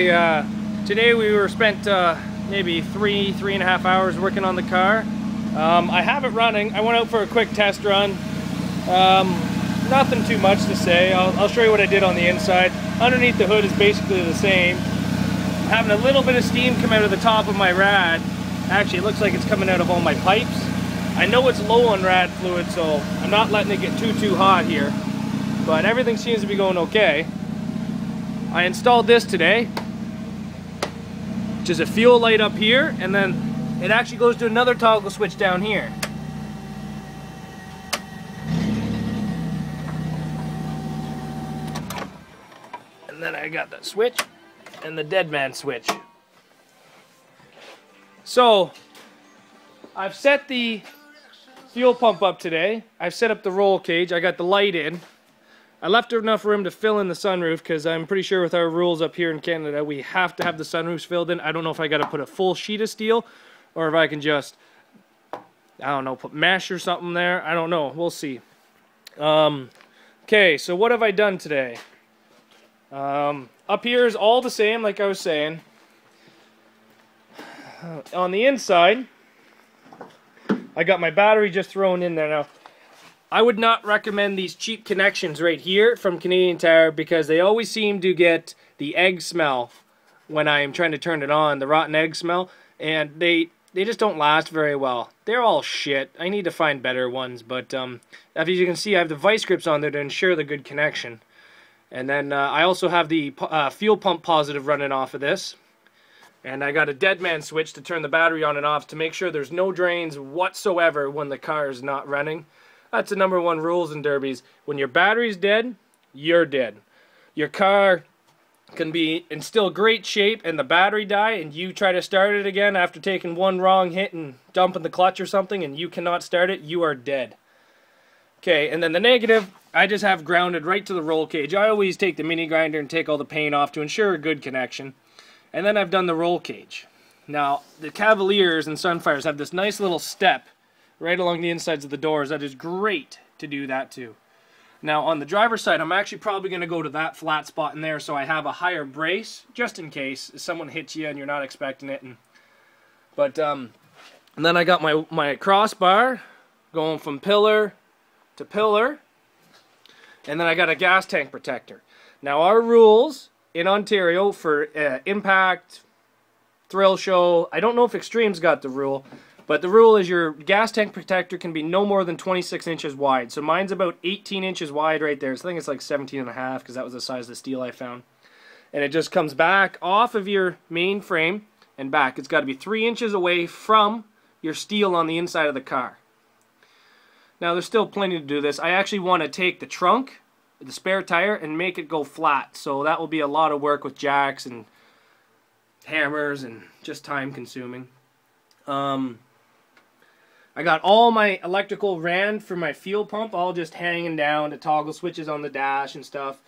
Okay, today we were spent maybe three and a half hours working on the car. I have it running. I went out for a quick test run. Nothing too much to say. I'll show you what I did on the inside. Underneath the hood is basically the same. I'm having a little bit of steam come out of the top of my rad. Actually, it looks like it's coming out of all my pipes. I know it's low on rad fluid, so I'm not letting it get too hot here. But everything seems to be going okay. I installed this today, which is a fuel light up here, and then it actually goes to another toggle switch down here. And then I got the switch and the dead man switch. So I've set the fuel pump up today. I've set up the roll cage. I got the light in. I left enough room to fill in the sunroof because I'm pretty sure with our rules up here in Canada we have to have the sunroofs filled in. I don't know if I got to put a full sheet of steel or if I can just, I don't know, put mesh or something there. I don't know. We'll see. Okay, so what have I done today? Up here is all the same, like I was saying. On the inside, I got my battery just thrown in there now. I would not recommend these cheap connections right here from Canadian Tire because they always seem to get the egg smell when I am trying to turn it on, the rotten egg smell, and they just don't last very well. They're all shit. I need to find better ones, but as you can see, I have the vice grips on there to ensure the good connection. And then I also have the fuel pump positive running off of this. And I got a dead man switch to turn the battery on and off to make sure there's no drains whatsoever when the car is not running. That's the #1 rules in derbies. When your battery's dead, you're dead. Your car can be in still great shape and the battery die and you try to start it again after taking one wrong hit and dumping the clutch or something and you cannot start it, you are dead. Okay, and then the negative, I just have grounded right to the roll cage. I always take the mini grinder and take all the paint off to ensure a good connection. And then I've done the roll cage. Now, the Cavaliers and Sunfires have this nice little step right along the insides of the doors. That is great to do that too. Now on the driver's side, I'm actually probably going to go to that flat spot in there so I have a higher brace just in case someone hits you and you're not expecting it. And then I got my crossbar going from pillar to pillar, and then I got a gas tank protector. Now our rules in Ontario for impact, thrill show, I don't know if Extreme's got the rule, but the rule is your gas tank protector can be no more than 26 inches wide. So mine's about 18 inches wide right there. So I think it's like 17 and a half because that was the size of the steel I found. And it just comes back off of your main frame and back. It's got to be 3 inches away from your steel on the inside of the car. Now there's still plenty to do this. I actually want to take the trunk, the spare tire, and make it go flat. So that will be a lot of work with jacks and hammers and just time consuming. I got all my electrical ran for my fuel pump all just hanging down, the toggle switches on the dash and stuff.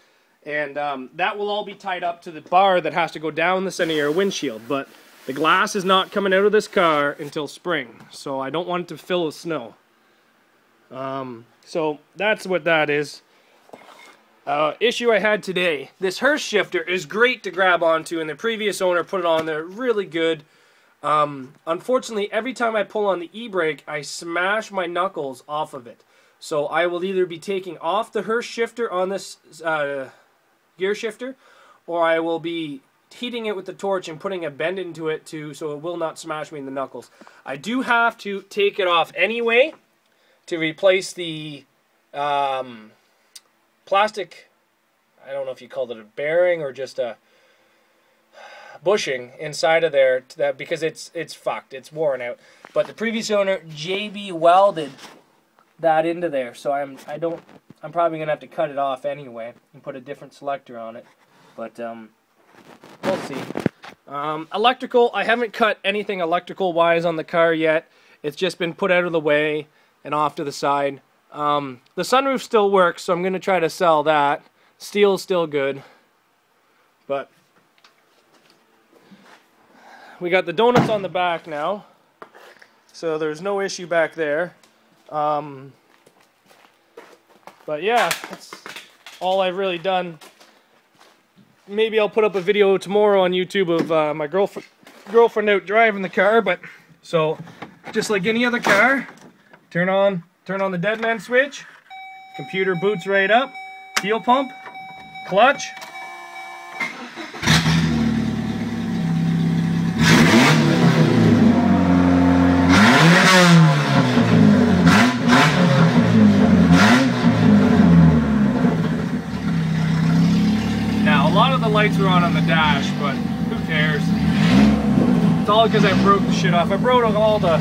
And that will all be tied up to the bar that has to go down the center of your windshield. But the glass is not coming out of this car until spring, so I don't want it to fill with snow. So that's what that is. Issue I had today. This Hurst shifter is great to grab onto, and the previous owner put it on there really good. Unfortunately, every time I pull on the e-brake, I smash my knuckles off of it. So I will either be taking off the Hurst shifter on this gear shifter, or I will be heating it with the torch and putting a bend into it so it will not smash me in the knuckles. I do have to take it off anyway to replace the plastic, I don't know if you called it a bearing or just a bushing inside of there because it's fucked, it's worn out. But the previous owner JB welded that into there, so I'm probably gonna have to cut it off anyway and put a different selector on it. But we'll see. Electrical, I haven't cut anything electrical wise on the car yet. It's just been put out of the way and off to the side. The sunroof still works, so I'm gonna try to sell that. Steel's still good, but we got the donuts on the back now, so there's no issue back there. But yeah, that's all I've really done maybe I'll put up a video tomorrow on YouTube of my girlfriend out driving the car. But so, just like any other car, turn on the dead man switch. Computer boots right up. Fuel pump, clutch. Now, a lot of the lights are on the dash, but who cares? It's all because I broke the shit off. I broke all the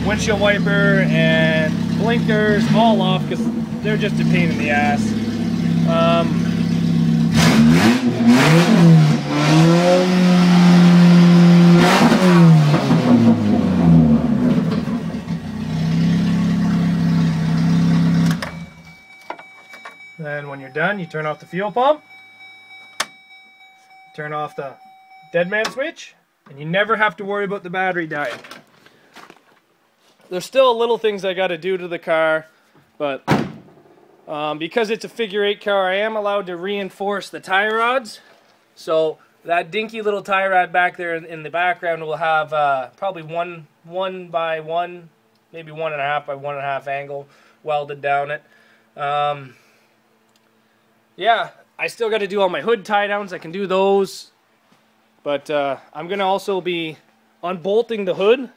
windshield wiper and blinkers all off because they're just a pain in the ass. Then when you're done, you turn off the fuel pump, turn off the dead man switch, and you never have to worry about the battery dying. There's still little things I got to do to the car, but because it's a figure 8 car, I am allowed to reinforce the tie rods. So that dinky little tie rod back there in the background will have probably 1 by 1, maybe 1.5 by 1.5 angle welded down it. Yeah, I still got to do all my hood tie downs. I can do those, but I'm gonna also be unbolting the hood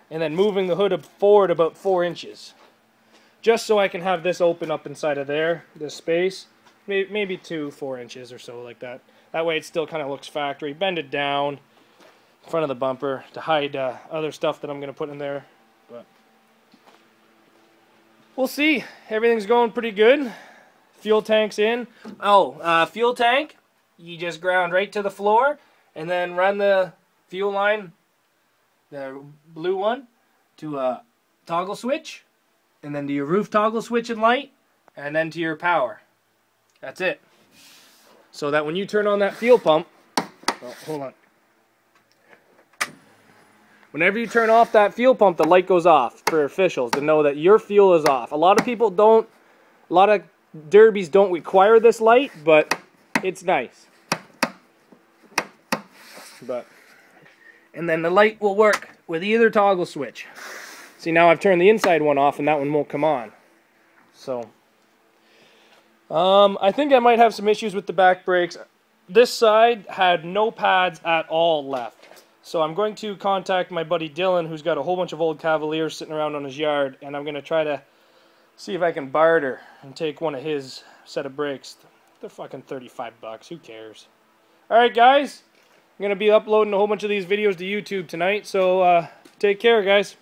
and then moving the hood forward about 4 inches. Just so I can have this open up inside of there, this space, maybe 4 inches or so like that. That way it still kind of looks factory. Bend it down in front of the bumper to hide other stuff that I'm going to put in there. But we'll see. Everything's going pretty good. Fuel tank's in. Fuel tank, you just ground right to the floor and then run the fuel line, the blue one, to a toggle switch. And then to your roof toggle switch and light, and then to your power. That's it. So that when you turn on that fuel pump, hold on. Whenever you turn off that fuel pump, the light goes off for officials to know that your fuel is off. A lot of people don't, a lot of derbies don't require this light, but it's nice. And then the light will work with either toggle switch. See, now I've turned the inside one off and that one won't come on. So, I think I might have some issues with the back brakes. This side had no pads at all left. So I'm going to contact my buddy Dylan, who's got a whole bunch of old Cavaliers sitting around on his yard, and I'm going to try to see if I can barter and take one of his set of brakes. They're fucking 35 bucks. Who cares? Alright, guys. I'm going to be uploading a whole bunch of these videos to YouTube tonight, so take care, guys.